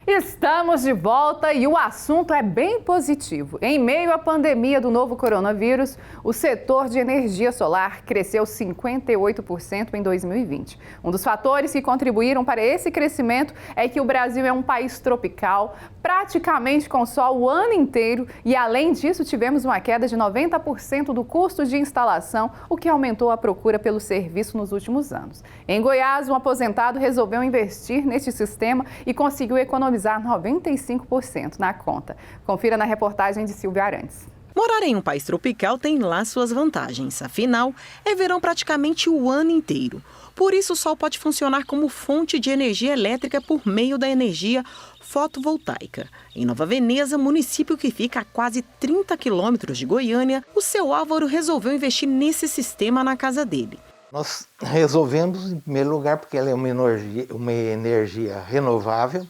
Estamos de volta e o assunto é bem positivo. Em meio à pandemia do novo coronavírus, o setor de energia solar cresceu 58% em 2020. Um dos fatores que contribuíram para esse crescimento é que o Brasil é um país tropical, praticamente com sol o ano inteiro e, além disso, tivemos uma queda de 90% do custo de instalação, o que aumentou a procura pelo serviço nos últimos anos. Em Goiás, um aposentado resolveu investir neste sistema e conseguiu economizar 95% na conta. Confira na reportagem de Silvia Arantes. Morar em um país tropical tem lá suas vantagens. Afinal, é verão praticamente o ano inteiro. Por isso, o sol pode funcionar como fonte de energia elétrica por meio da energia fotovoltaica. Em Nova Veneza, município que fica a quase 30 quilômetros de Goiânia, o seu Álvaro resolveu investir nesse sistema na casa dele. Nós resolvemos, em primeiro lugar, porque ela é uma energia renovável,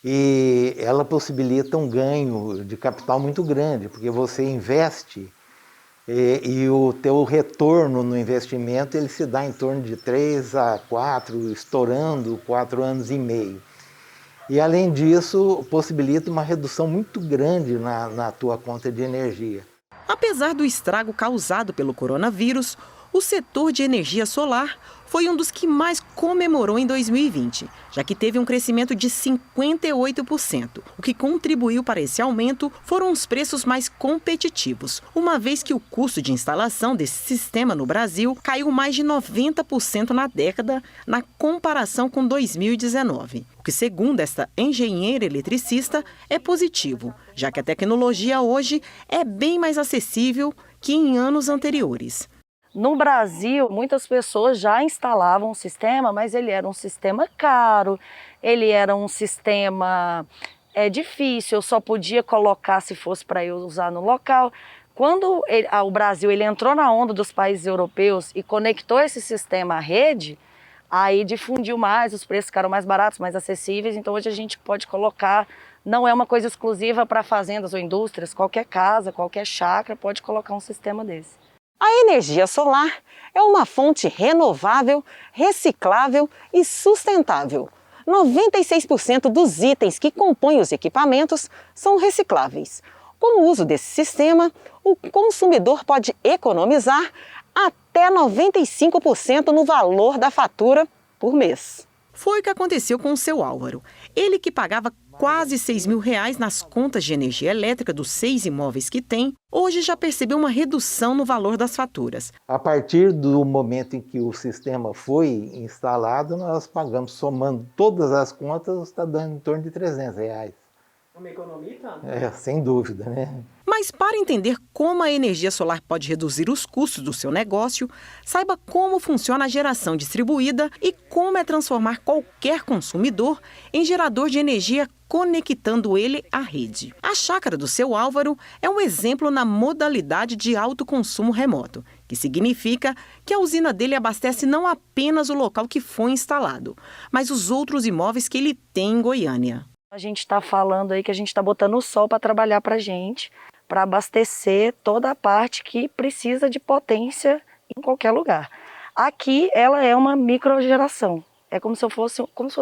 e ela possibilita um ganho de capital muito grande, porque você investe e o teu retorno no investimento ele se dá em torno de 3 a 4, estourando 4 anos e meio. E além disso, possibilita uma redução muito grande na tua conta de energia. Apesar do estrago causado pelo coronavírus, o setor de energia solar foi um dos que mais comemorou em 2020, já que teve um crescimento de 58%. O que contribuiu para esse aumento foram os preços mais competitivos, uma vez que o custo de instalação desse sistema no Brasil caiu mais de 90% na década, na comparação com 2019. O que, segundo esta engenheira eletricista, é positivo, já que a tecnologia hoje é bem mais acessível que em anos anteriores. No Brasil, muitas pessoas já instalavam um sistema, mas ele era um sistema caro, ele era um sistema difícil, eu só podia colocar se fosse para eu usar no local. Quando o Brasil entrou na onda dos países europeus e conectou esse sistema à rede, aí difundiu mais, os preços ficaram mais baratos, mais acessíveis, então hoje a gente pode colocar, não é uma coisa exclusiva para fazendas ou indústrias, qualquer casa, qualquer chácara pode colocar um sistema desse. A energia solar é uma fonte renovável, reciclável e sustentável. 96% dos itens que compõem os equipamentos são recicláveis. Com o uso desse sistema, o consumidor pode economizar até 95% no valor da fatura por mês. Foi o que aconteceu com o seu Álvaro. Ele que pagava quase R$6.000 nas contas de energia elétrica dos 6 imóveis que tem, hoje já percebeu uma redução no valor das faturas. A partir do momento em que o sistema foi instalado, nós pagamos, somando todas as contas, está dando em torno de R$300. Uma economia, tá? Sem dúvida, né? Mas para entender como a energia solar pode reduzir os custos do seu negócio, saiba como funciona a geração distribuída e como é transformar qualquer consumidor em gerador de energia conectando ele à rede. A chácara do seu Álvaro é um exemplo na modalidade de autoconsumo remoto, que significa que a usina dele abastece não apenas o local que foi instalado, mas os outros imóveis que ele tem em Goiânia. A gente está falando aí que a gente está botando o sol para trabalhar para a gente, para abastecer toda a parte que precisa de potência em qualquer lugar. Aqui ela é uma microgeração, é como se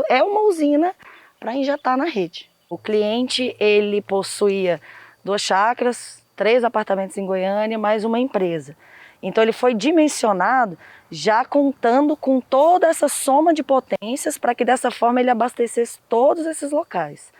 é uma usina para injetar na rede. O cliente ele possuía 2 chácaras, 3 apartamentos em Goiânia, mais uma empresa. Então ele foi dimensionado já contando com toda essa soma de potências para que dessa forma ele abastecesse todos esses locais,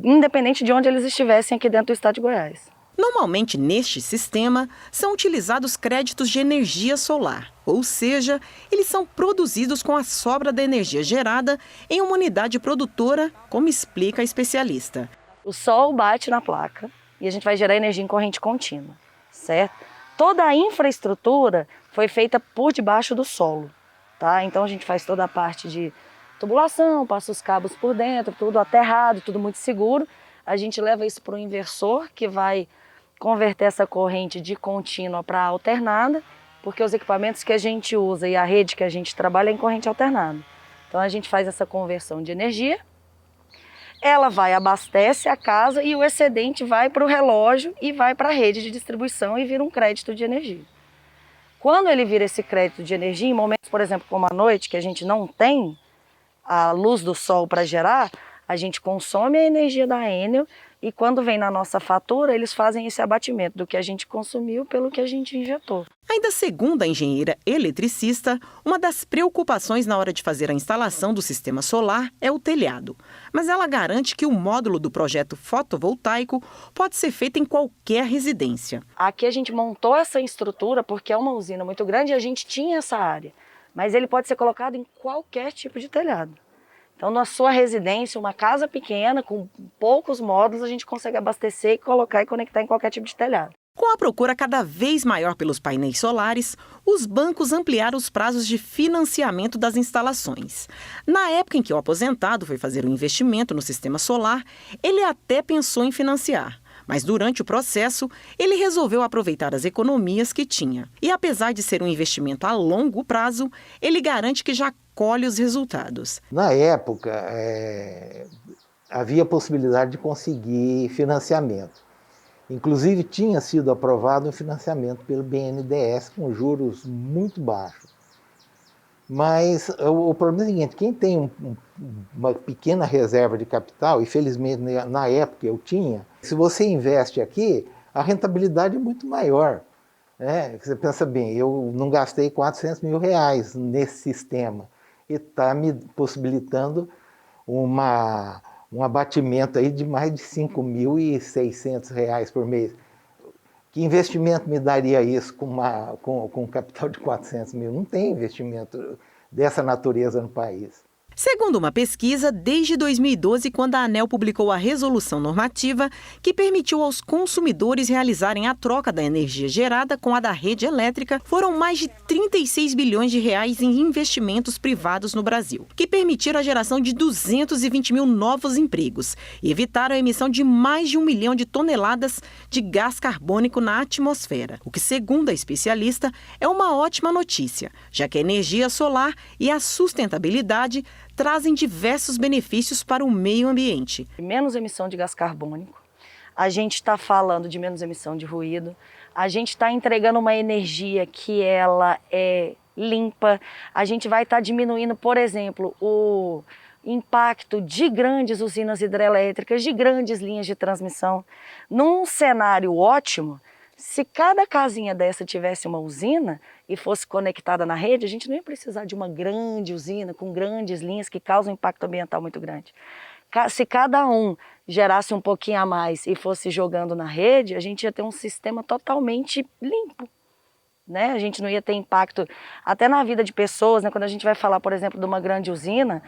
independente de onde eles estivessem aqui dentro do estado de Goiás. Normalmente, neste sistema, são utilizados créditos de energia solar, ou seja, eles são produzidos com a sobra da energia gerada em uma unidade produtora, como explica a especialista. O sol bate na placa e a gente vai gerar energia em corrente contínua, certo? Toda a infraestrutura foi feita por debaixo do solo, tá? Então a gente faz toda a parte de tubulação, passa os cabos por dentro, tudo aterrado, tudo muito seguro. A gente leva isso para o inversor, que vai converter essa corrente de contínua para alternada, porque os equipamentos que a gente usa e a rede que a gente trabalha é em corrente alternada. Então a gente faz essa conversão de energia, ela vai, abastece a casa e o excedente vai para o relógio e vai para a rede de distribuição e vira um crédito de energia. Quando ele vira esse crédito de energia, em momentos, por exemplo, como a noite, que a gente não tem a luz do sol para gerar, a gente consome a energia da Enel e quando vem na nossa fatura, eles fazem esse abatimento do que a gente consumiu pelo que a gente injetou. Ainda segundo a engenheira eletricista, uma das preocupações na hora de fazer a instalação do sistema solar é o telhado. Mas ela garante que o módulo do projeto fotovoltaico pode ser feito em qualquer residência. Aqui a gente montou essa estrutura porque é uma usina muito grande e a gente tinha essa área. Mas ele pode ser colocado em qualquer tipo de telhado. Então, na sua residência, uma casa pequena, com poucos módulos, a gente consegue abastecer, colocar e conectar em qualquer tipo de telhado. Com a procura cada vez maior pelos painéis solares, os bancos ampliaram os prazos de financiamento das instalações. Na época em que o aposentado foi fazer um investimento no sistema solar, ele até pensou em financiar. Mas durante o processo, ele resolveu aproveitar as economias que tinha. E apesar de ser um investimento a longo prazo, ele garante que já colhe os resultados. Na época, havia possibilidade de conseguir financiamento. Inclusive, tinha sido aprovado um financiamento pelo BNDES com juros muito baixos. Mas o problema é o seguinte, quem tem uma pequena reserva de capital, e felizmente na época eu tinha, se você investe aqui, a rentabilidade é muito maior. Né? Você pensa bem, eu não gastei R$400 mil nesse sistema e está me possibilitando um abatimento aí de mais de R$5.600 por mês. Que investimento me daria isso com um capital de 400 mil? Não tem investimento dessa natureza no país. Segundo uma pesquisa, desde 2012, quando a ANEEL publicou a resolução normativa que permitiu aos consumidores realizarem a troca da energia gerada com a da rede elétrica, foram mais de 36 bilhões de reais em investimentos privados no Brasil, que permitiram a geração de 220 mil novos empregos e evitaram a emissão de mais de 1 milhão de toneladas de gás carbônico na atmosfera, o que, segundo a especialista, é uma ótima notícia, já que a energia solar e a sustentabilidade trazem diversos benefícios para o meio ambiente. Menos emissão de gás carbônico, a gente está falando de menos emissão de ruído, a gente está entregando uma energia que ela é limpa, a gente vai estar diminuindo, por exemplo, o impacto de grandes usinas hidrelétricas, de grandes linhas de transmissão. Num cenário ótimo, se cada casinha dessa tivesse uma usina e fosse conectada na rede, a gente não ia precisar de uma grande usina com grandes linhas que causam um impacto ambiental muito grande. Se cada um gerasse um pouquinho a mais e fosse jogando na rede, a gente ia ter um sistema totalmente limpo. Né? A gente não ia ter impacto até na vida de pessoas, né? Quando a gente vai falar, por exemplo, de uma grande usina,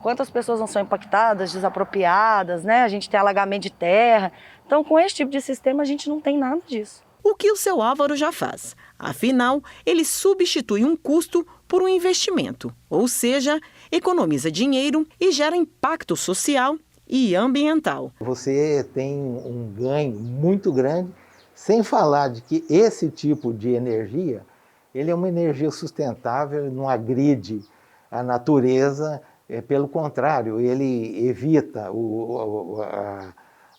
quantas pessoas não são impactadas, desapropriadas, né? A gente tem alagamento de terra. Então, com esse tipo de sistema, a gente não tem nada disso. O que o seu Álvaro já faz. Afinal, ele substitui um custo por um investimento, ou seja, economiza dinheiro e gera impacto social e ambiental. Você tem um ganho muito grande, sem falar de que esse tipo de energia, ele é uma energia sustentável, não agride a natureza, pelo contrário, ele evita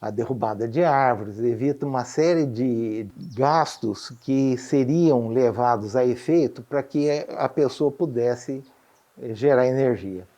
a derrubada de árvores, evita uma série de gastos que seriam levados a efeito para que a pessoa pudesse gerar energia.